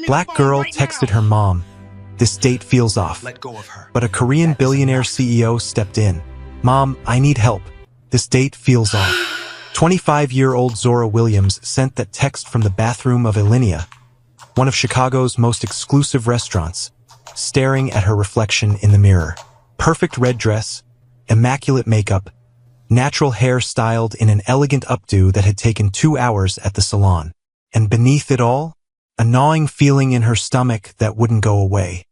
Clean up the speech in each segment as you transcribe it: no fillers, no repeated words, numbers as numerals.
Black girl texted her mom, "This date feels off." Let go of her. But a Korean billionaire CEO stepped in. "Mom, I need help. This date feels off." 25-year-old Zora Williams sent that text from the bathroom of Alinea, one of Chicago's most exclusive restaurants, staring at her reflection in the mirror. Perfect red dress, immaculate makeup, natural hair styled in an elegant updo that had taken 2 hours at the salon. And beneath it all, a gnawing feeling in her stomach that wouldn't go away.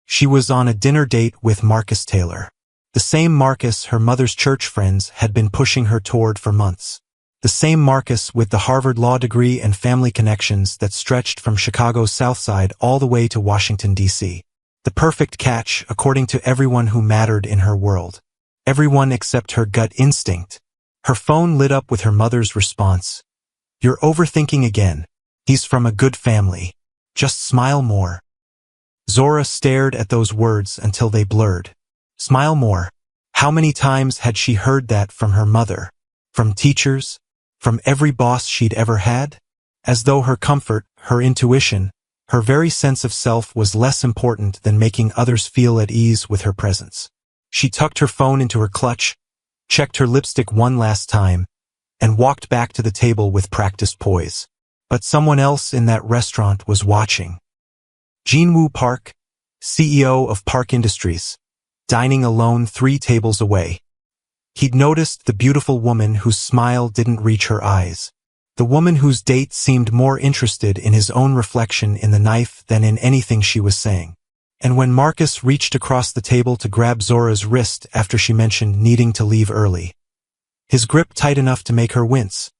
She was on a dinner date with Marcus Taylor. The same Marcus her mother's church friends had been pushing her toward for months. The same Marcus with the Harvard law degree and family connections that stretched from Chicago's South Side all the way to Washington, D.C. The perfect catch, according to everyone who mattered in her world. Everyone except her gut instinct. Her phone lit up with her mother's response. "You're overthinking again. He's from a good family. Just smile more." Zora stared at those words until they blurred. Smile more. How many times had she heard that from her mother? From teachers? From every boss she'd ever had? As though her comfort, her intuition, her very sense of self was less important than making others feel at ease with her presence. She tucked her phone into her clutch, checked her lipstick one last time, and walked back to the table with practiced poise. But someone else in that restaurant was watching. Jin-Woo Park, CEO of Park Industries, dining alone 3 tables away. He'd noticed the beautiful woman whose smile didn't reach her eyes. The woman whose date seemed more interested in his own reflection in the knife than in anything she was saying. And when Marcus reached across the table to grab Zora's wrist after she mentioned needing to leave early, his grip tight enough to make her wince,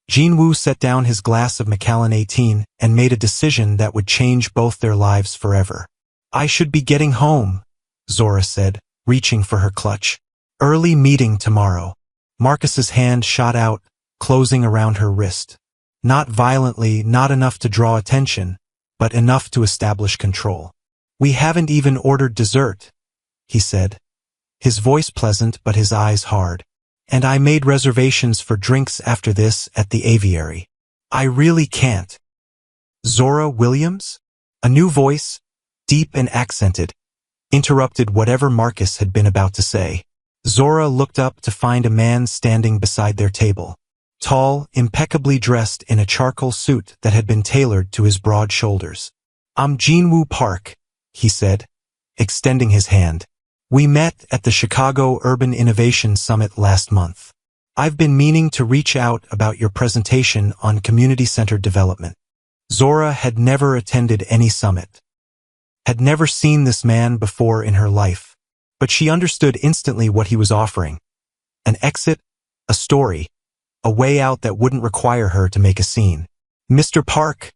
Jin-Woo set down his glass of Macallan 18 and made a decision that would change both their lives forever. "I should be getting home," Zora said, reaching for her clutch. "Early meeting tomorrow." Marcus's hand shot out, closing around her wrist. Not violently, not enough to draw attention, but enough to establish control. "We haven't even ordered dessert," he said, his voice pleasant but his eyes hard. "And I made reservations for drinks after this at the aviary. I really can't." Zora Williams? A new voice, deep and accented, interrupted whatever Marcus had been about to say. Zora looked up to find a man standing beside their table. Tall, impeccably dressed in a charcoal suit that had been tailored to his broad shoulders. "I'm Jin-Woo Park," he said, extending his hand. "We met at the Chicago Urban Innovation Summit last month. I've been meaning to reach out about your presentation on community-centered development." Zora had never attended any summit, had never seen this man before in her life, but she understood instantly what he was offering. An exit, a story, a way out that wouldn't require her to make a scene. "Mr. Park,"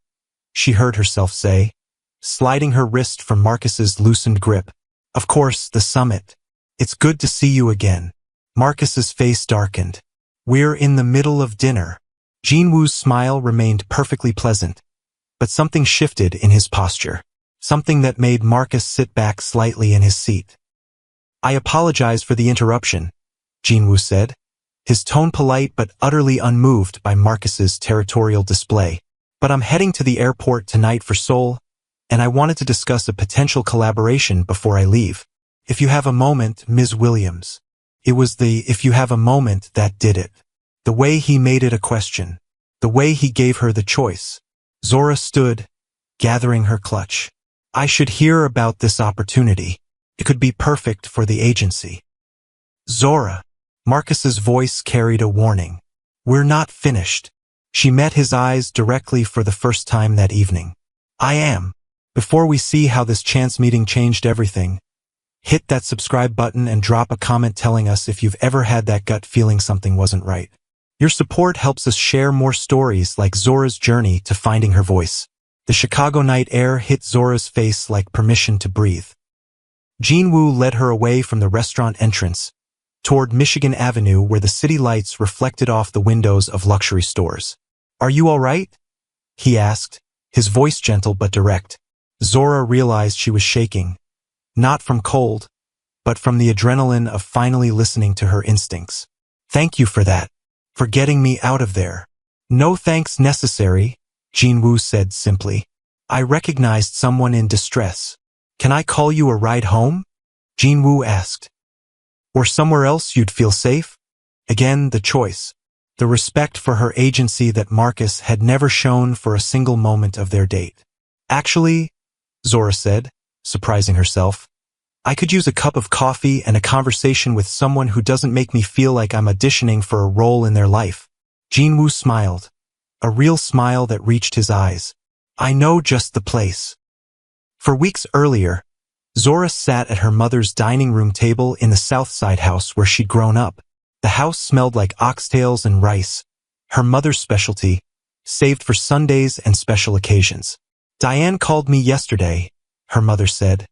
she heard herself say, sliding her wrist from Marcus's loosened grip. "Of course, the summit. It's good to see you again." Marcus's face darkened. "We're in the middle of dinner." Jin-Woo's smile remained perfectly pleasant, but something shifted in his posture. Something that made Marcus sit back slightly in his seat. "I apologize for the interruption," Jin-Woo said, his tone polite but utterly unmoved by Marcus's territorial display. "But I'm heading to the airport tonight for Seoul, and I wanted to discuss a potential collaboration before I leave. If you have a moment, Ms. Williams." It was the "if you have a moment" that did it. The way he made it a question. The way he gave her the choice. Zora stood, gathering her clutch. "I should hear about this opportunity. It could be perfect for the agency." "Zora." Marcus's voice carried a warning. "We're not finished." She met his eyes directly for the first time that evening. "I am." Before we see how this chance meeting changed everything, hit that subscribe button and drop a comment telling us if you've ever had that gut feeling something wasn't right. Your support helps us share more stories like Zora's journey to finding her voice. The Chicago night air hit Zora's face like permission to breathe. Jin-Woo led her away from the restaurant entrance, toward Michigan Avenue where the city lights reflected off the windows of luxury stores. "Are you all right?" he asked, his voice gentle but direct. Zora realized she was shaking, not from cold, but from the adrenaline of finally listening to her instincts. "Thank you for that, for getting me out of there." "No thanks necessary," Jin-Woo said simply. I recognized someone in distress. Can I call you a ride home? Jinwoo asked. Or somewhere else you'd feel safe? Again, the choice. The respect for her agency that Marcus had never shown for a single moment of their date. Actually, Zora said, surprising herself, I could use a cup of coffee and a conversation with someone who doesn't make me feel like I'm auditioning for a role in their life. Jinwoo smiled, a real smile that reached his eyes. I know just the place. For weeks earlier, Zora sat at her mother's dining room table in the Southside house where she'd grown up. The house smelled like oxtails and rice, her mother's specialty, saved for Sundays and special occasions. Diane called me yesterday, her mother said,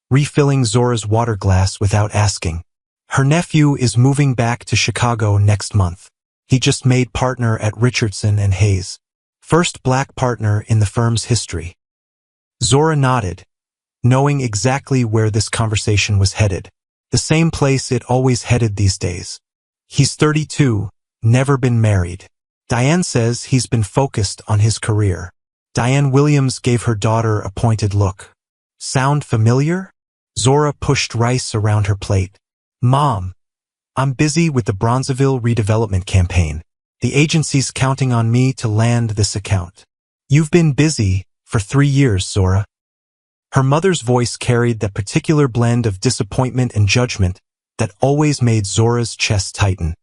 refilling Zora's water glass without asking. Her nephew is moving back to Chicago next month. He just made partner at Richardson and Hayes, first black partner in the firm's history. Zora nodded, knowing exactly where this conversation was headed. The same place it always headed these days. He's 32, never been married. Diane says he's been focused on his career. Diane Williams gave her daughter a pointed look. Sound familiar? Zora pushed rice around her plate. Mom, I'm busy with the Bronzeville redevelopment campaign. The agency's counting on me to land this account. You've been busy for 3 years, Zora. Her mother's voice carried that particular blend of disappointment and judgment that always made Zora's chest tighten.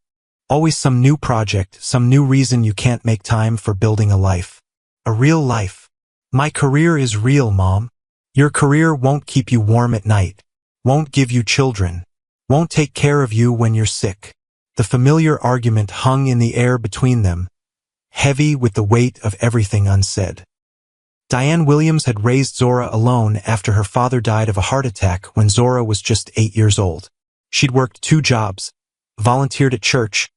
Always some new project, some new reason you can't make time for building a life. A real life. My career is real, Mom. Your career won't keep you warm at night, won't give you children, won't take care of you when you're sick. The familiar argument hung in the air between them, heavy with the weight of everything unsaid. Diane Williams had raised Zora alone after her father died of a heart attack when Zora was just 8 years old. She'd worked 2 jobs, volunteered at church,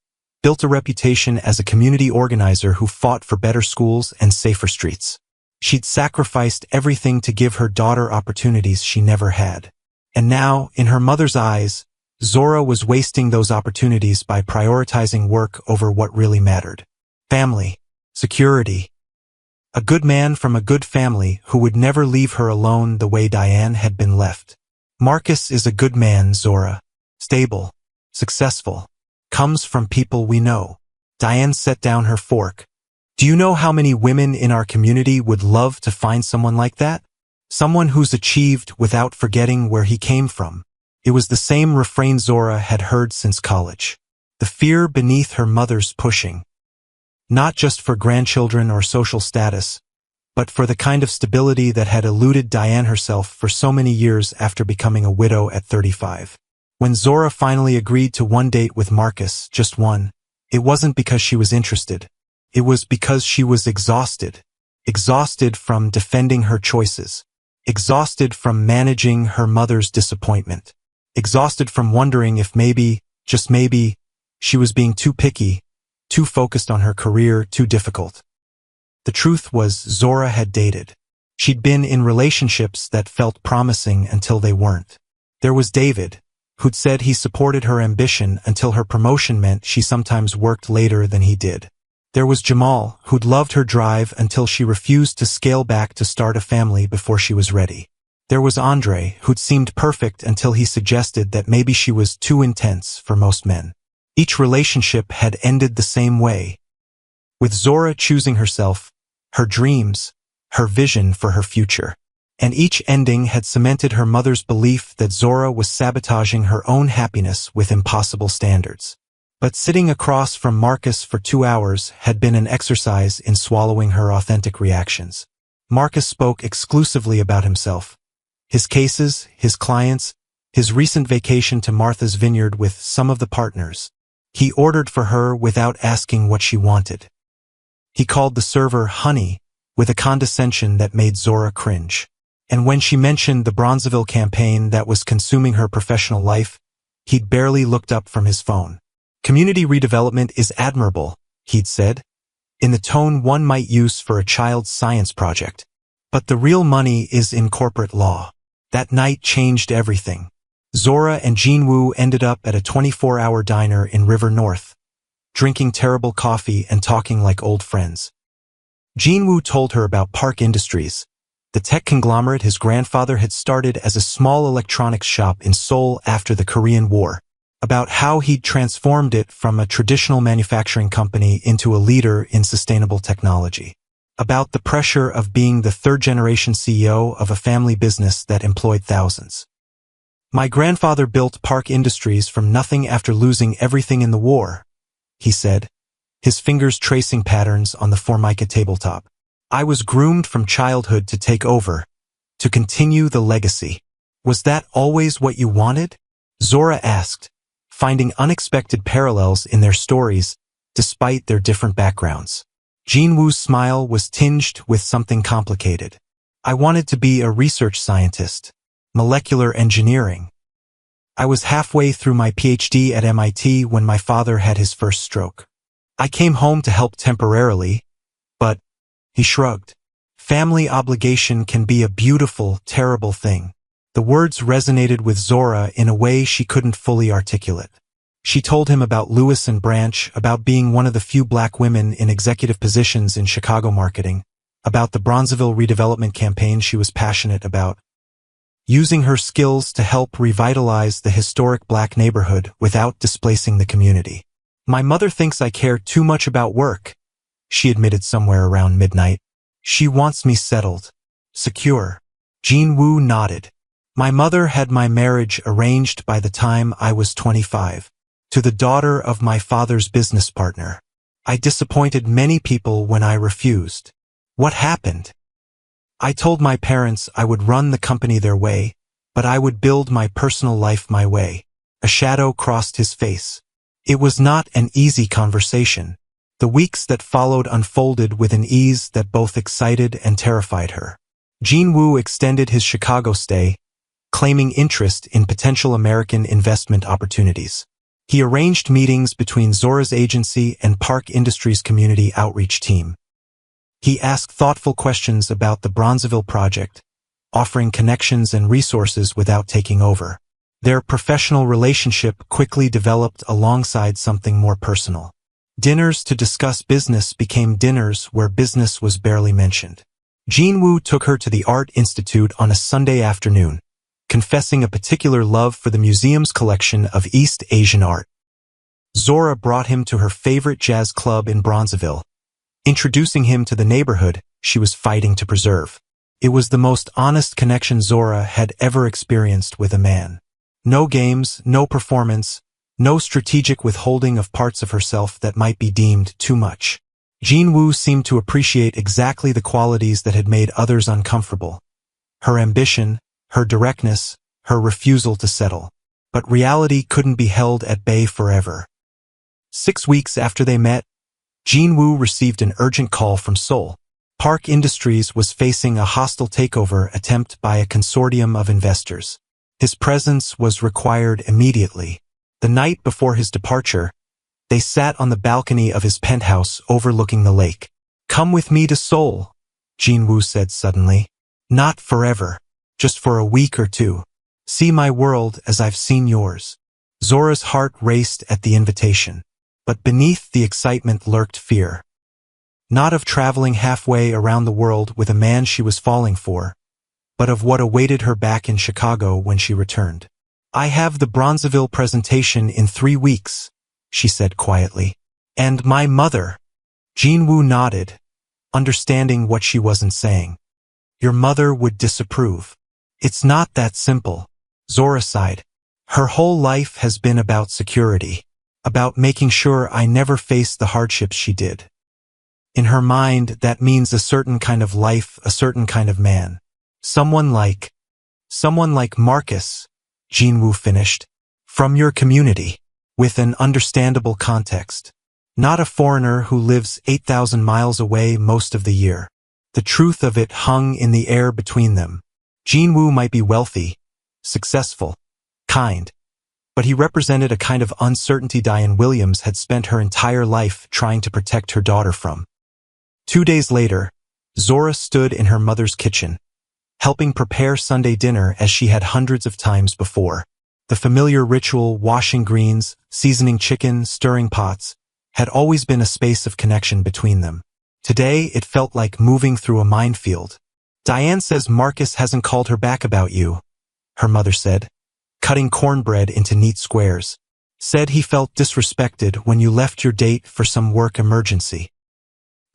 built a reputation as a community organizer who fought for better schools and safer streets. She'd sacrificed everything to give her daughter opportunities she never had. And now, in her mother's eyes, Zora was wasting those opportunities by prioritizing work over what really mattered. Family, security. A good man from a good family who would never leave her alone the way Diane had been left. Marcus is a good man, Zora. Stable, successful, comes from people we know. Diane set down her fork. Do you know how many women in our community would love to find someone like that? Someone who's achieved without forgetting where he came from. It was the same refrain Zora had heard since college. The fear beneath her mother's pushing. Not just for grandchildren or social status, but for the kind of stability that had eluded Diane herself for so many years after becoming a widow at 35. When Zora finally agreed to one date with Marcus, just one, it wasn't because she was interested. It was because she was exhausted. Exhausted from defending her choices. Exhausted from managing her mother's disappointment. Exhausted from wondering if maybe, just maybe, she was being too picky, too focused on her career, too difficult. The truth was Zora had dated. She'd been in relationships that felt promising until they weren't. There was David, who'd said he supported her ambition until her promotion meant she sometimes worked later than he did. There was Jamal, who'd loved her drive until she refused to scale back to start a family before she was ready. There was Andre, who'd seemed perfect until he suggested that maybe she was too intense for most men. Each relationship had ended the same way, with Zora choosing herself, her dreams, her vision for her future. And each ending had cemented her mother's belief that Zora was sabotaging her own happiness with impossible standards. But sitting across from Marcus for 2 hours had been an exercise in swallowing her authentic reactions. Marcus spoke exclusively about himself. His cases, his clients, his recent vacation to Martha's Vineyard with some of the partners. He ordered for her without asking what she wanted. He called the server honey with a condescension that made Zora cringe. And when she mentioned the Bronzeville campaign that was consuming her professional life, he'd barely looked up from his phone. Community redevelopment is admirable, he'd said, in the tone one might use for a child's science project. But the real money is in corporate law. That night changed everything. Zora and Jinwoo ended up at a 24-hour diner in River North, drinking terrible coffee and talking like old friends. Jinwoo told her about Park Industries, the tech conglomerate his grandfather had started as a small electronics shop in Seoul after the Korean War, about how he'd transformed it from a traditional manufacturing company into a leader in sustainable technology, about the pressure of being the third-generation CEO of a family business that employed thousands. My grandfather built Park Industries from nothing after losing everything in the war, he said, his fingers tracing patterns on the Formica tabletop. I was groomed from childhood to take over, to continue the legacy. Was that always what you wanted? Zora asked, finding unexpected parallels in their stories, despite their different backgrounds. Jinwoo's smile was tinged with something complicated. I wanted to be a research scientist, molecular engineering. I was halfway through my PhD at MIT when my father had his first stroke. I came home to help temporarily, but, he shrugged. Family obligation can be a beautiful, terrible thing. The words resonated with Zora in a way she couldn't fully articulate. She told him about Lewis and Branch, about being one of the few black women in executive positions in Chicago marketing, about the Bronzeville redevelopment campaign she was passionate about, using her skills to help revitalize the historic black neighborhood without displacing the community. My mother thinks I care too much about work, she admitted somewhere around midnight. She wants me settled, secure. Jinwoo nodded. My mother had my marriage arranged by the time I was 25. To the daughter of my father's business partner. I disappointed many people when I refused. What happened? I told my parents I would run the company their way, but I would build my personal life my way. A shadow crossed his face. It was not an easy conversation. The weeks that followed unfolded with an ease that both excited and terrified her. Jinwoo extended his Chicago stay, claiming interest in potential American investment opportunities. He arranged meetings between Zora's agency and Park Industries' community outreach team. He asked thoughtful questions about the Bronzeville project, offering connections and resources without taking over. Their professional relationship quickly developed alongside something more personal. Dinners to discuss business became dinners where business was barely mentioned. Jinwoo took her to the Art Institute on a Sunday afternoon, confessing a particular love for the museum's collection of East Asian art. Zora brought him to her favorite jazz club in Bronzeville, introducing him to the neighborhood she was fighting to preserve. It was the most honest connection Zora had ever experienced with a man. No games, no performance, no strategic withholding of parts of herself that might be deemed too much. Jinwoo seemed to appreciate exactly the qualities that had made others uncomfortable. Her ambition, her directness, her refusal to settle. But reality couldn't be held at bay forever. 6 weeks after they met, Jinwoo received an urgent call from Seoul. Park Industries was facing a hostile takeover attempt by a consortium of investors. His presence was required immediately. The night before his departure, they sat on the balcony of his penthouse overlooking the lake. Come with me to Seoul, Jinwoo said suddenly. Not forever. Just for a week or two. See my world as I've seen yours. Zora's heart raced at the invitation. But beneath the excitement lurked fear. Not of traveling halfway around the world with a man she was falling for, but of what awaited her back in Chicago when she returned. I have the Bronzeville presentation in 3 weeks, she said quietly. And my mother. Jinwoo nodded, understanding what she wasn't saying. Your mother would disapprove. It's not that simple, Zora sighed. Her whole life has been about security, about making sure I never face the hardships she did. In her mind, that means a certain kind of life, a certain kind of man. Someone like Marcus, Jinwoo finished, from your community, with an understandable context. Not a foreigner who lives 8,000 miles away most of the year. The truth of it hung in the air between them. Jinwoo might be wealthy, successful, kind, but he represented a kind of uncertainty Diane Williams had spent her entire life trying to protect her daughter from. 2 days later, Zora stood in her mother's kitchen, helping prepare Sunday dinner as she had hundreds of times before. The familiar ritual, washing greens, seasoning chicken, stirring pots, had always been a space of connection between them. Today, it felt like moving through a minefield. Diane says Marcus hasn't called her back about you, her mother said, cutting cornbread into neat squares. Said he felt disrespected when you left your date for some work emergency.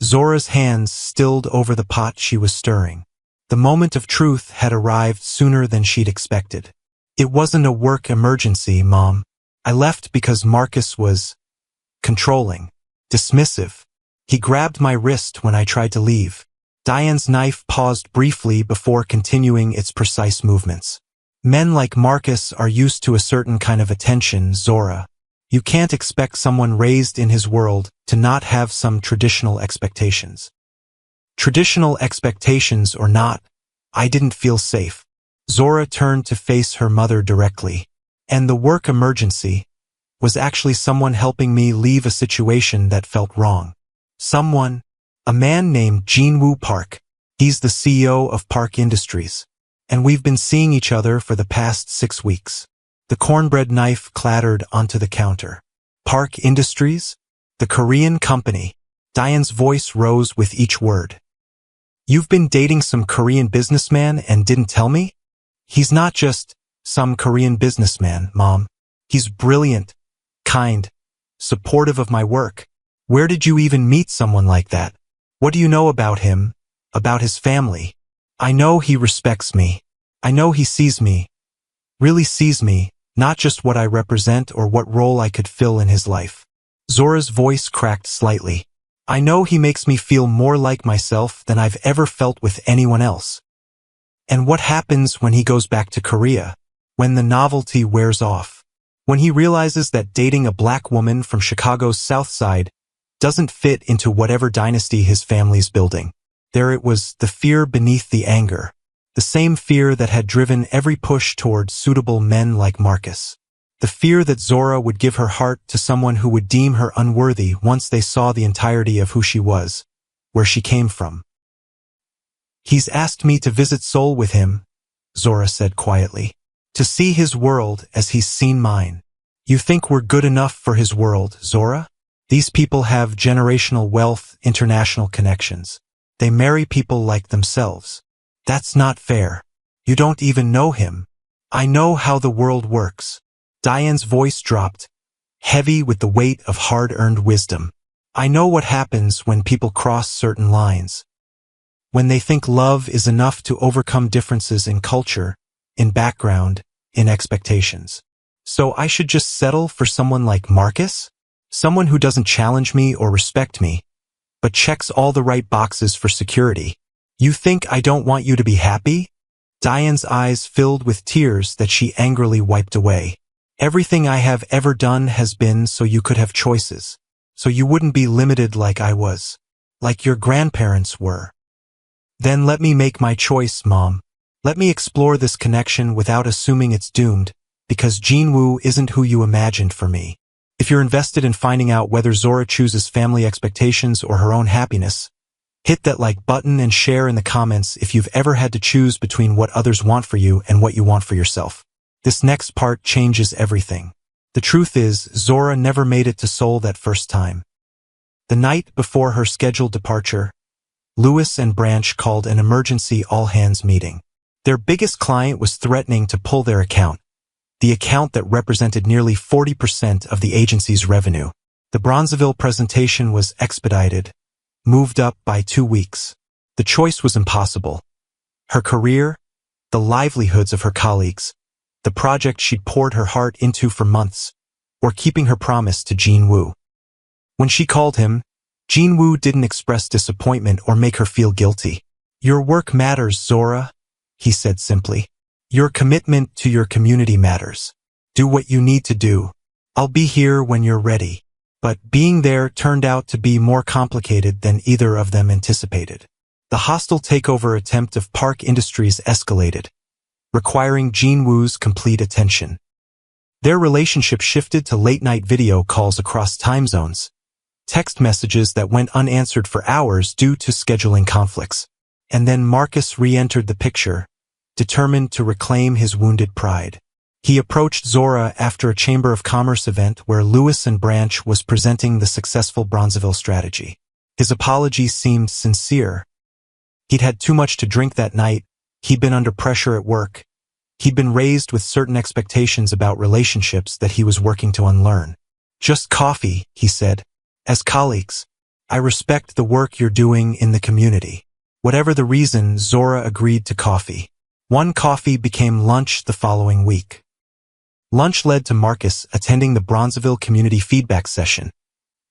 Zora's hands stilled over the pot she was stirring. The moment of truth had arrived sooner than she'd expected. It wasn't a work emergency, Mom. I left because Marcus was controlling, dismissive. He grabbed my wrist when I tried to leave. Diane's knife paused briefly before continuing its precise movements. Men like Marcus are used to a certain kind of attention, Zora. You can't expect someone raised in his world to not have some traditional expectations. Traditional expectations or not, I didn't feel safe. Zora turned to face her mother directly. And the work emergency was actually someone helping me leave a situation that felt wrong. Someone, a man named Jinwoo Park. He's the CEO of Park Industries. And we've been seeing each other for the past 6 weeks. The cornbread knife clattered onto the counter. Park Industries? The Korean company. Diane's voice rose with each word. You've been dating some Korean businessman and didn't tell me? He's not just some Korean businessman, Mom. He's brilliant, kind, supportive of my work. Where did you even meet someone like that? What do you know about him, about his family? I know he respects me. I know he sees me, really sees me, not just what I represent or what role I could fill in his life. Zora's voice cracked slightly. I know he makes me feel more like myself than I've ever felt with anyone else. And what happens when he goes back to Korea? When the novelty wears off? When he realizes that dating a black woman from Chicago's South Side doesn't fit into whatever dynasty his family's building? There it was, the fear beneath the anger. The same fear that had driven every push toward suitable men like Marcus. The fear that Zora would give her heart to someone who would deem her unworthy once they saw the entirety of who she was, where she came from. He's asked me to visit Seoul with him, Zora said quietly. To see his world as he's seen mine. You think we're good enough for his world, Zora? These people have generational wealth, international connections. They marry people like themselves. That's not fair. You don't even know him. I know how the world works. Diane's voice dropped, heavy with the weight of hard-earned wisdom. I know what happens when people cross certain lines. When they think love is enough to overcome differences in culture, in background, in expectations. So I should just settle for someone like Marcus? Someone who doesn't challenge me or respect me, but checks all the right boxes for security. You think I don't want you to be happy? Diane's eyes filled with tears that she angrily wiped away. Everything I have ever done has been so you could have choices, so you wouldn't be limited like I was, like your grandparents were. Then let me make my choice, Mom. Let me explore this connection without assuming it's doomed, because Jinwoo isn't who you imagined for me. If you're invested in finding out whether Zora chooses family expectations or her own happiness, hit that like button and share in the comments if you've ever had to choose between what others want for you and what you want for yourself. This next part changes everything. The truth is, Zora never made it to Seoul that first time. The night before her scheduled departure, Lewis and Branch called an emergency all-hands meeting. Their biggest client was threatening to pull their account, the account that represented nearly 40% of the agency's revenue. The Bronzeville presentation was expedited, moved up by 2 weeks. The choice was impossible. Her career, the livelihoods of her colleagues, the project she'd poured her heart into for months, or keeping her promise to Jinwoo. When she called him, Jinwoo didn't express disappointment or make her feel guilty. Your work matters, Zora, he said simply. Your commitment to your community matters. Do what you need to do. I'll be here when you're ready. But being there turned out to be more complicated than either of them anticipated. The hostile takeover attempt of Park Industries escalated, requiring Jinwoo's complete attention. Their relationship shifted to late-night video calls across time zones, text messages that went unanswered for hours due to scheduling conflicts. And then Marcus re-entered the picture, determined to reclaim his wounded pride. He approached Zora after a Chamber of Commerce event where Lewis and Branch was presenting the successful Bronzeville strategy. His apology seemed sincere, He'd had too much to drink that night, he'd been under pressure at work, he'd been raised with certain expectations about relationships that he was working to unlearn. "Just coffee," he said. "As colleagues, I respect the work you're doing in the community." Whatever the reason, Zora agreed to coffee. One coffee became lunch the following week. Lunch led to Marcus attending the Bronzeville community feedback session,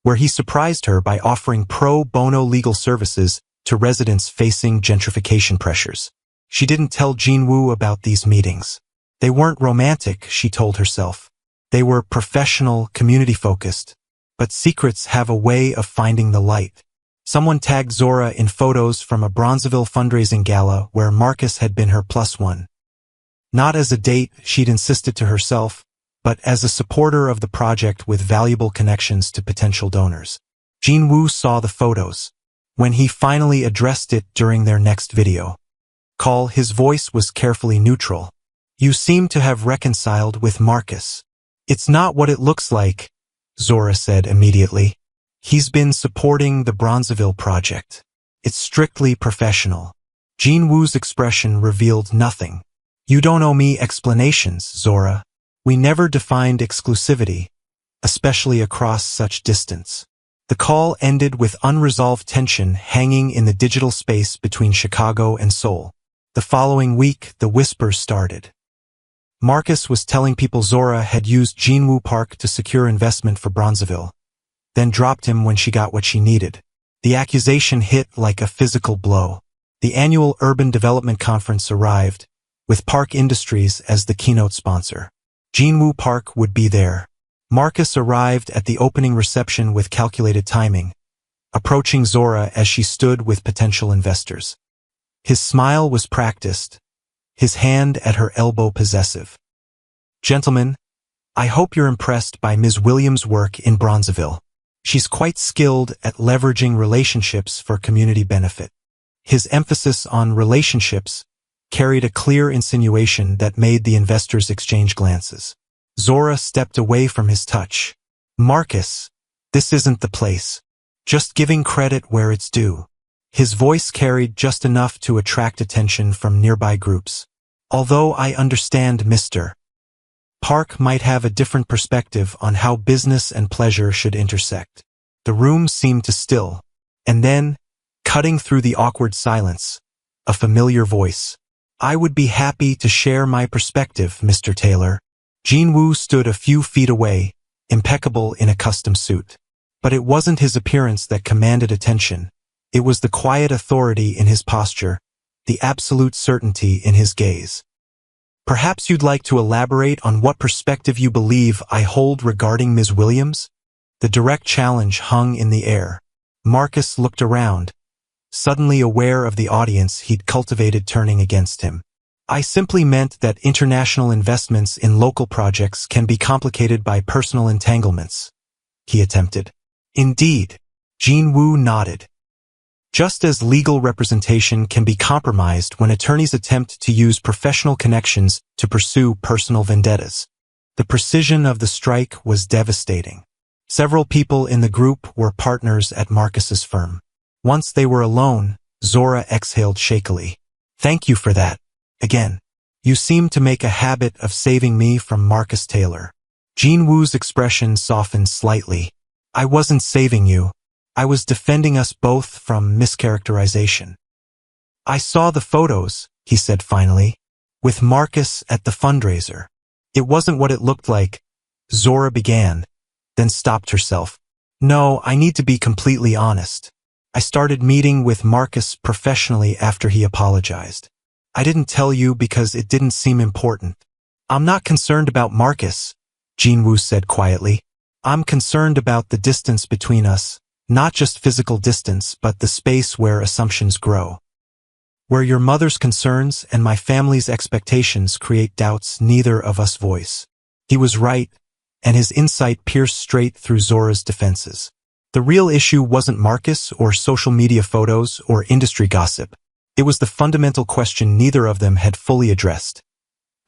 where he surprised her by offering pro bono legal services to residents facing gentrification pressures. She didn't tell Jinwoo about these meetings. They weren't romantic, she told herself. They were professional, community-focused. But secrets have a way of finding the light. Someone tagged Zora in photos from a Bronzeville fundraising gala where Marcus had been her +1. Not as a date, she'd insisted to herself, but as a supporter of the project with valuable connections to potential donors. Jinwoo saw the photos. When he finally addressed it during their next video call, his voice was carefully neutral. "You seem to have reconciled with Marcus." "It's not what it looks like," Zora said immediately. "He's been supporting the Bronzeville project. It's strictly professional." Jinwoo's expression revealed nothing. "You don't owe me explanations, Zora. We never defined exclusivity, especially across such distance." The call ended with unresolved tension hanging in the digital space between Chicago and Seoul. The following week, the whispers started. Marcus was telling people Zora had used Jinwoo Park to secure investment for Bronzeville, then dropped him when she got what she needed. The accusation hit like a physical blow. The annual Urban Development Conference arrived, with Park Industries as the keynote sponsor. Jinwoo Park would be there. Marcus arrived at the opening reception with calculated timing, approaching Zora as she stood with potential investors. His smile was practiced, his hand at her elbow possessive. "Gentlemen, I hope you're impressed by Ms. Williams' work in Bronzeville. She's quite skilled at leveraging relationships for community benefit." His emphasis on relationships carried a clear insinuation that made the investors exchange glances. Zora stepped away from his touch. "Marcus, this isn't the place. Just giving credit where it's due." His voice carried just enough to attract attention from nearby groups. "Although I understand Mr. Park might have a different perspective on how business and pleasure should intersect." The room seemed to still, and then, cutting through the awkward silence, a familiar voice. "I would be happy to share my perspective, Mr. Taylor." Jinwoo stood a few feet away, impeccable in a custom suit. But it wasn't his appearance that commanded attention. It was the quiet authority in his posture, the absolute certainty in his gaze. "Perhaps you'd like to elaborate on what perspective you believe I hold regarding Ms. Williams?" The direct challenge hung in the air. Marcus looked around, suddenly aware of the audience he'd cultivated turning against him. "I simply meant that international investments in local projects can be complicated by personal entanglements," he attempted. "Indeed," Jinwoo nodded. "Just as legal representation can be compromised when attorneys attempt to use professional connections to pursue personal vendettas." The precision of the strike was devastating. Several people in the group were partners at Marcus's firm. Once they were alone, Zora exhaled shakily. "Thank you for that. Again, you seem to make a habit of saving me from Marcus Taylor." Jinwoo's expression softened slightly. "I wasn't saving you. I was defending us both from mischaracterization." "I saw the photos," he said finally, "with Marcus at the fundraiser. It wasn't what it looked like." Zora began, then stopped herself. "No, I need to be completely honest. I started meeting with Marcus professionally after he apologized. I didn't tell you because it didn't seem important." "I'm not concerned about Marcus," Jinwoo said quietly. "I'm concerned about the distance between us, not just physical distance but the space where assumptions grow. Where your mother's concerns and my family's expectations create doubts neither of us voice." He was right, and his insight pierced straight through Zora's defenses. The real issue wasn't Marcus or social media photos or industry gossip. It was the fundamental question neither of them had fully addressed.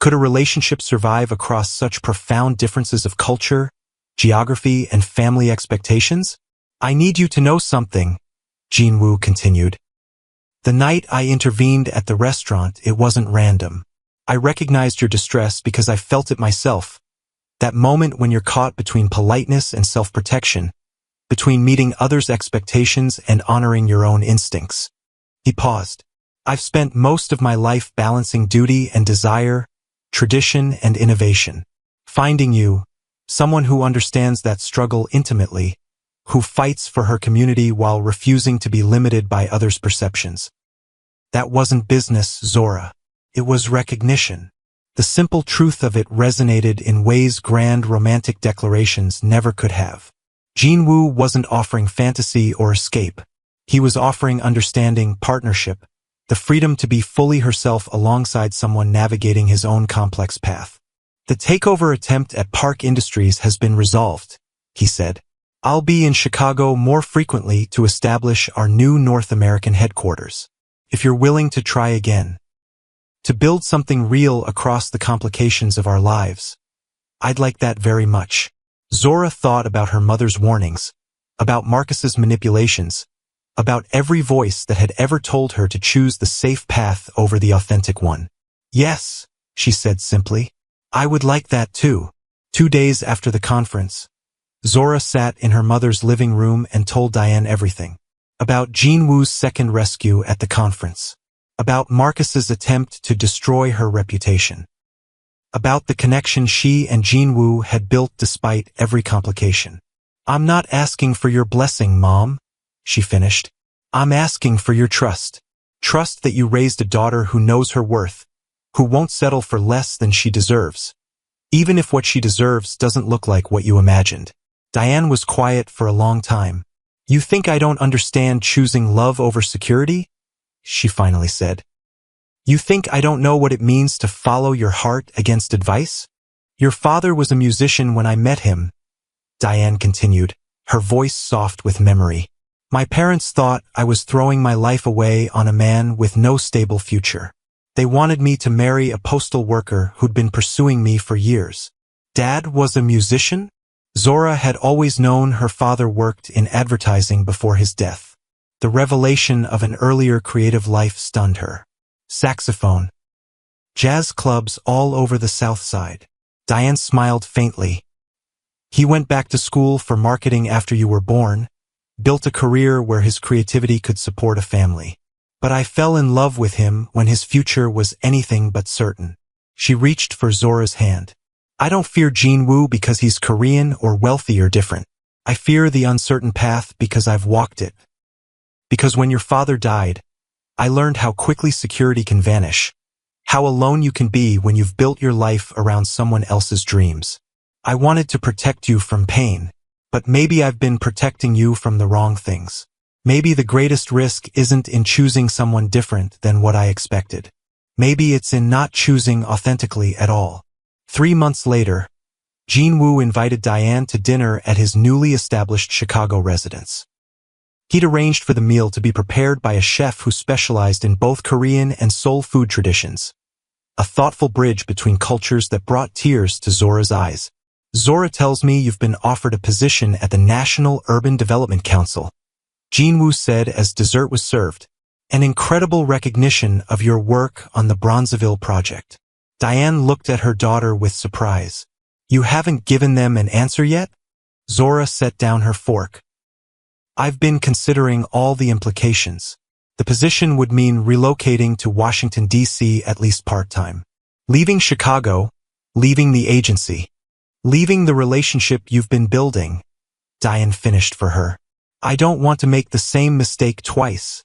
Could a relationship survive across such profound differences of culture, geography, and family expectations? "I need you to know something," Jinwoo continued. The night I intervened at the restaurant, it wasn't random. I recognized your distress because I felt it myself. That moment when you're caught between politeness and self-protection, between meeting others' expectations and honoring your own instincts. He paused. I've spent most of my life balancing duty and desire, tradition and innovation. Finding you, someone who understands that struggle intimately, who fights for her community while refusing to be limited by others' perceptions. That wasn't business, Zora. It was recognition. The simple truth of it resonated in ways grand romantic declarations never could have. Jinwoo wasn't offering fantasy or escape. He was offering understanding, partnership, the freedom to be fully herself alongside someone navigating his own complex path. The takeover attempt at Park Industries has been resolved, he said. I'll be in Chicago more frequently to establish our new North American headquarters. If you're willing to try again, to build something real across the complications of our lives, I'd like that very much. Zora thought about her mother's warnings, about Marcus's manipulations, about every voice that had ever told her to choose the safe path over the authentic one. Yes, she said simply. I would like that too. 2 days after the conference, Zora sat in her mother's living room and told Diane everything. About Jinwoo's second rescue at the conference. About Marcus's attempt to destroy her reputation. About the connection she and Jinwoo had built despite every complication. I'm not asking for your blessing, Mom, she finished. I'm asking for your trust. Trust that you raised a daughter who knows her worth, who won't settle for less than she deserves, even if what she deserves doesn't look like what you imagined. Diane was quiet for a long time. You think I don't understand choosing love over security? She finally said. You think I don't know what it means to follow your heart against advice? Your father was a musician when I met him, Diane continued, her voice soft with memory. My parents thought I was throwing my life away on a man with no stable future. They wanted me to marry a postal worker who'd been pursuing me for years. Dad was a musician? Zora had always known her father worked in advertising before his death. The revelation of an earlier creative life stunned her. Saxophone. Jazz clubs all over the South Side. Diane smiled faintly. He went back to school for marketing after you were born, built a career where his creativity could support a family. But I fell in love with him when his future was anything but certain. She reached for Zora's hand. I don't fear Jinwoo because he's Korean or wealthy or different. I fear the uncertain path because I've walked it. Because when your father died, I learned how quickly security can vanish, how alone you can be when you've built your life around someone else's dreams. I wanted to protect you from pain, but maybe I've been protecting you from the wrong things. Maybe the greatest risk isn't in choosing someone different than what I expected. Maybe it's in not choosing authentically at all. 3 months later, Jinwoo invited Diane to dinner at his newly established Chicago residence. He'd arranged for the meal to be prepared by a chef who specialized in both Korean and Seoul food traditions. A thoughtful bridge between cultures that brought tears to Zora's eyes. Zora tells me you've been offered a position at the National Urban Development Council, Jinwoo said as dessert was served. An incredible recognition of your work on the Bronzeville project. Diane looked at her daughter with surprise. You haven't given them an answer yet? Zora set down her fork. I've been considering all the implications. The position would mean relocating to Washington, D.C. at least part-time. Leaving Chicago, leaving the agency, leaving the relationship you've been building, Diane finished for her. I don't want to make the same mistake twice,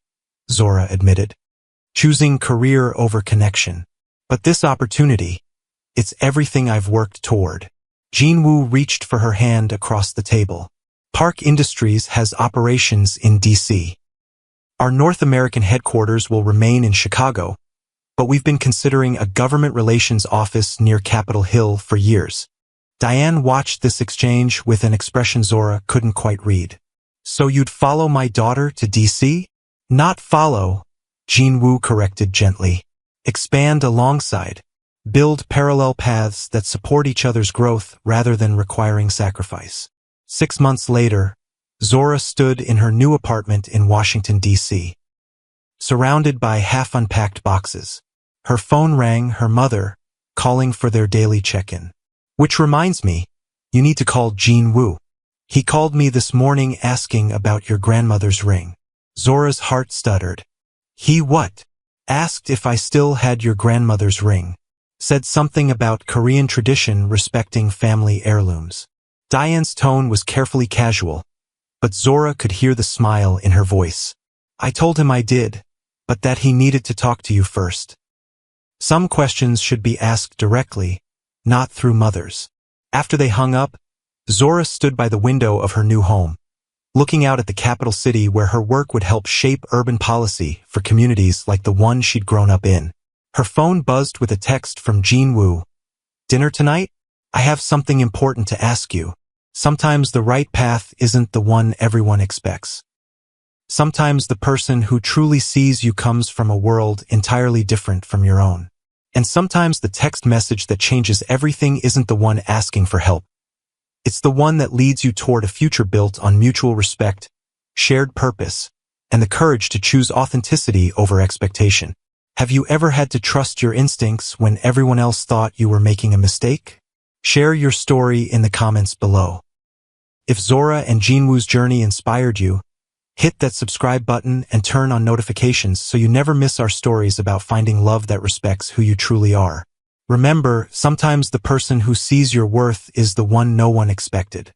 Zora admitted. Choosing career over connection. But this opportunity, it's everything I've worked toward. Jinwoo reached for her hand across the table. Park Industries has operations in D.C. Our North American headquarters will remain in Chicago, but we've been considering a government relations office near Capitol Hill for years. Diane watched this exchange with an expression Zora couldn't quite read. So you'd follow my daughter to D.C.? Not follow, Jinwoo corrected gently. Expand alongside. Build parallel paths that support each other's growth rather than requiring sacrifice. 6 months later, Zora stood in her new apartment in Washington, D.C. surrounded by half-unpacked boxes. Her phone rang, her mother, calling for their daily check-in. Which reminds me, you need to call Jin Woo. He called me this morning asking about your grandmother's ring. Zora's heart stuttered. He what? Asked if I still had your grandmother's ring. Said something about Korean tradition respecting family heirlooms. Diane's tone was carefully casual, but Zora could hear the smile in her voice. I told him I did, but that he needed to talk to you first. Some questions should be asked directly, not through mothers. After they hung up, Zora stood by the window of her new home, looking out at the capital city where her work would help shape urban policy for communities like the one she'd grown up in. Her phone buzzed with a text from Jin Woo. Dinner tonight? I have something important to ask you. Sometimes the right path isn't the one everyone expects. Sometimes the person who truly sees you comes from a world entirely different from your own. And sometimes the text message that changes everything isn't the one asking for help. It's the one that leads you toward a future built on mutual respect, shared purpose, and the courage to choose authenticity over expectation. Have you ever had to trust your instincts when everyone else thought you were making a mistake? Share your story in the comments below. If Zora and Jinwoo's journey inspired you, hit that subscribe button and turn on notifications so you never miss our stories about finding love that respects who you truly are. Remember, sometimes the person who sees your worth is the one no one expected.